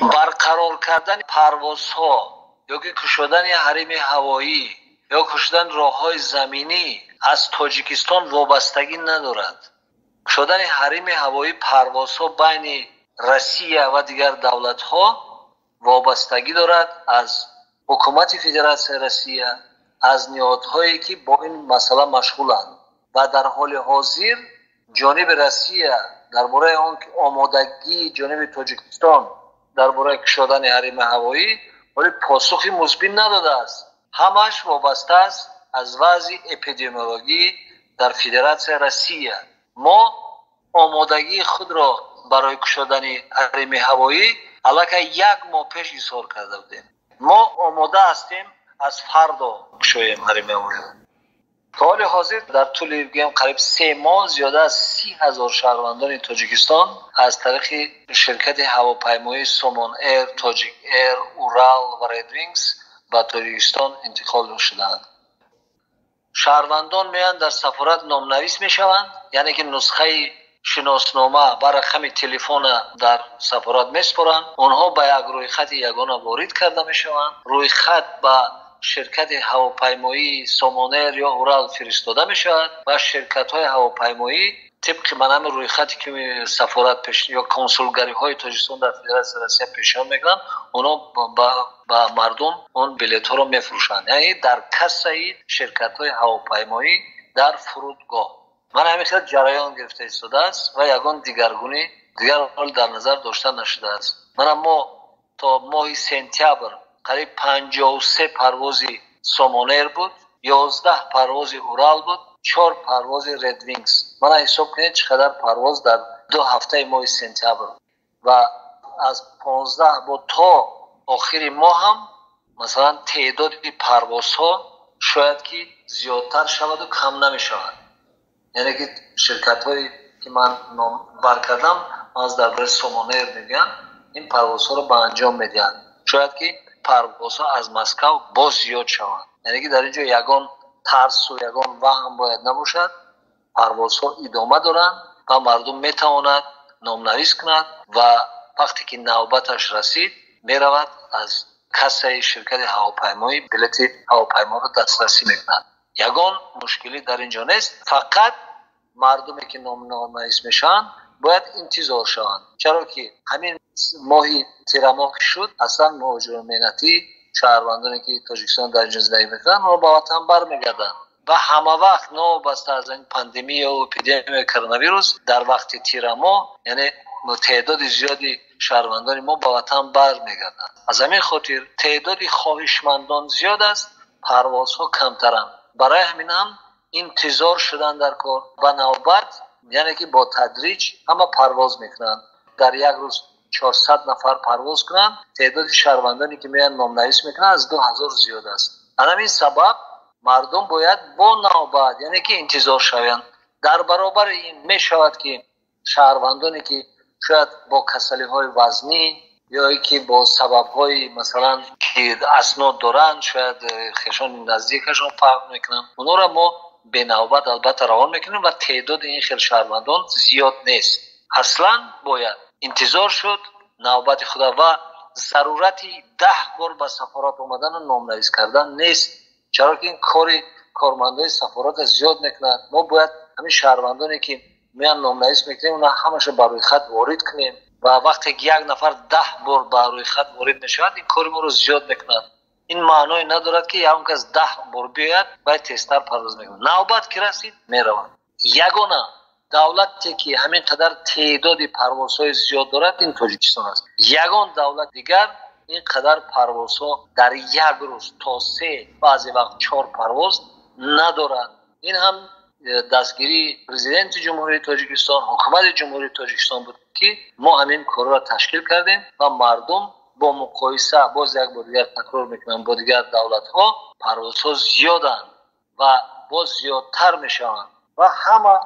برقرار کردن پروازها یا که کشودن حریم هوایی یا کشودن راههای زمینی از تاجیکستان وابستگی ندارد. کشودن حریم هوایی پروازها بین روسیه و دیگر دولت‌ها وابستگی دارد از حکومت فدراسیون روسیه، از نهادهایی که با این مسئله مشغولند و در حال حاضر جانب روسیه درباره آن آمادگی جانب تاجیکستان درباره کشودن حریم هوایی ولی پاسخی مثبت نداده است. همش وابسته است از وضع اپیدمیولوژی در فدراسیون روسیه. ما آمادگی خود را برای کشودن حریم هوایی علاکه 1 ماه پیش اظهار کرده بودیم. ما آماده هستیم از فردا کشویم حریم هوایی. تا حال حاضر در طول قریب 3 ماه زیاده از 30,000 شهروندان تاجیکستان از طریق شرکت هواپیمایی سومون ایر، تاجیک ایر، اورال و رید وینگز به تاجیکستان انتقال شدند. شهروندان میان در سفارت نامنویس میشوند، یعنی که نسخه شناسنامه بر رقم تلفن در سفارت میسپارند. آنها به یک روی خط یگانه وارد کرده میشوند. روی خط به شرکت هواپیمایی سومونر یا اورال فرستاده میشود و شرکت های هواپیمایی طبق منم روی خطی که سفارت پیش یا کنسولگری های تاجیکستان در فدراسیون روسیه پیشنهاد میکنن، اونا با مردم اون بلیط ها رو میفروشند، یعنی در کاسه شرکت های هواپیمایی در فرودگاه. من همیشه جریان گرفته ایستاده است و یگان دیگرگونی دیگر حال در نظر داشته نشده است. ما تا ماه سپتامبر قریب 53 پرواز سومونر بود، 11 پرواز اورال بود، 4 پرواز رید وینگز. من حساب کنید چقدر پرواز در 2 هفته ماه سپتامبر و از 15 بود تا آخر ماه هم مثلا تعداد پروازها شاید که زیادتر شود و کم نمی شود. یعنی که شرکت هایی که من نام بر کردم از درباره سومونر میگن این پروازها رو به انجام میدن. شاید که پروازها از مسکو باز زیاد شوند، یعنی که در اینجا یگان ترس و یگان وهم باید نباشد. پروازها ادامه دارند و مردم میتواند نامنویس کند و وقتی که نوبتش رسید میرود از کاسه شرکت هواپیمایی بلیط هواپیما رو دسترسی میکند. یگان مشکلی در اینجا نیست، فقط مردمی که نامنویس میشن باید انتظار شوند. چرا که همین ماهی تیر ماه شد اصلا مهاجران مهنتی شهروندانی که تاجیکستان در اینجا زندگی میکنن اونها به وطن برمیگردن و همه وقت نوبسته از این پاندمی و اپیدمی کرونا ویروس در وقت تیر ماه یعنی تعداد زیادی شهروندان ما به وطن برمیگردن. از همین خاطر تعداد خواهشمندان زیاد است، پروازها کمترند. برای همین هم انتظار شدن در کار و نوبت، یعنی که با تدریج همه پرواز میکنن. در یک روز 400 نفر پرواز کنن، تعداد شهروندانی که میان نامنویس میکنن از 2000 زیاد است. همین سبب مردم باید با نوبت یعنی که انتظار شوند. در برابر این میشود که شهروندانی که شاید با کسلی های وزنی یا که با سبب های مثلا که اسناد دارن شاید خشان نزدیکشون فرق میکنن، اونا را ما به نوبت البته روان میکنیم و تعداد این خیلی شهروندان زیاد نیست. اصلا باید انتظار شد نوبت خدا و ضرورتی 10 بار به سفارت اومدن و نامنویس کردن نیست. چرا که این کارمندای سفارت زیاد میکنن. ما باید همین شهروندانی که میان نامنویس میکنیم اونا همش بر روی خط وارد کنیم و وقتی یک نفر 10 بار بر روی خط وارد نشود این کار ما رو زیاد میکنن. این معنی ندارد که یه کس 10 بار بیاید باید تستر پرواز میکنه. نوبت که رسید میروند. یگانه دولتی که همین قدر تعداد پروازهای زیاد دارد این تاجیکستان است. یگان دولت دیگر این قدر پروازها در یک روز تا 3 بعضی وقت 4 پرواز ندارد. این هم دستگیری پرزیدنت جمهوری تاجیکستان، حکومت جمهوری تاجیکستان بود که ما همین کار را تشکیل کردیم و مردم با مقایسه باز یک بار دیگر تکرار میکنم با دیگر دولت ها پروازها زیادند و باز زیادتر میشوند و همه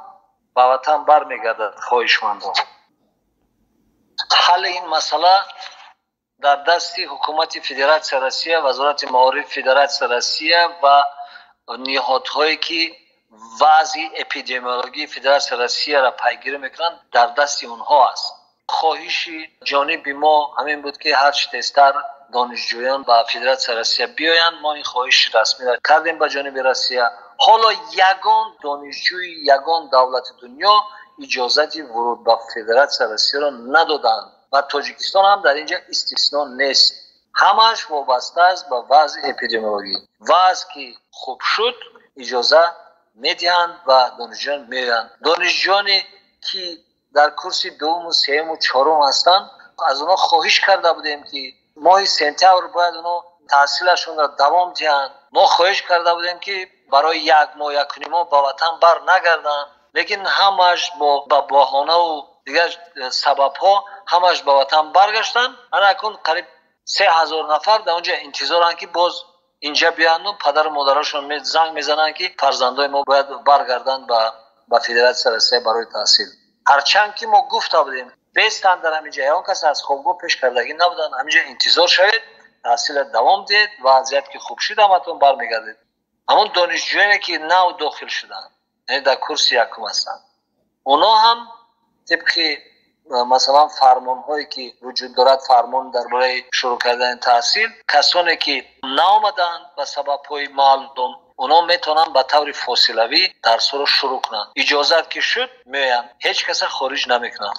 به وطن برمیگردد. خواهشمندم حل این مسئله در دست حکومت فدراسیون روسیه، وزارت معارف فدراسیون روسیه و نهادهایی که وضع اپیدمیولوژی فدراسیون روسیه را پیگیری میکنند در دست اونها است. خواهشی جانبی ما همین بود که هر چه تیزتر دانشجویان با فدراسیون روسیه بیاین. ما این خواهش رسمی را کردیم به جانب روسیه. حالا یگان دانشجوی یگان دولت دنیا اجازه ورود به فدراسیون روسیه را ندادند و تاجیکستان هم در اینجا استثنا نیست. همش وابسته است به وضع اپیدمیولوژی. وضع که خوب شد اجازه میدهند و دانشجویان میآیند. دانشجویانی که در کورس دوم و سوم و چهارم هستند از اونها خواهش کرده بودیم که ماه سپتامبر باید اونها تحصیلشون را دوام دهند. ما خواهش کرده بودیم که برای یک ماه یک ماه به وطن بر نگردند، لیکن همش با بهانه و دیگر سبب ها همش به وطن برگشتن. انا اکنون قریب 3000 نفر در اونجا انتظارن که باز اینجا بیان و پدر و مادرشون زنگ میزنن که فرزندای ما باید برگردن به فدراسیون روسیه برای تحصیل. هرچند که ما گفته بودیم بیستن در همینجا، اون کس از خوابگاه پیش کردگی نبودن، همینجا انتظار شوید، تحصیل دوام دید، وضعیت که خوب شد همتون برمیگردید. همون دانشجویانی که نو داخل شدن یعنی در کورس یکم هستن، اونا هم طبق مثلا فرمان هایی که وجود دارد، فرمان درباره شروع کردن تحصیل، کسانی که نآمدن به سبب های معلوم اونا میتونن به طور فاصلوی درس رو شروع کنن. اجازت که شد میان، هیچ کس خارج نمیکنن.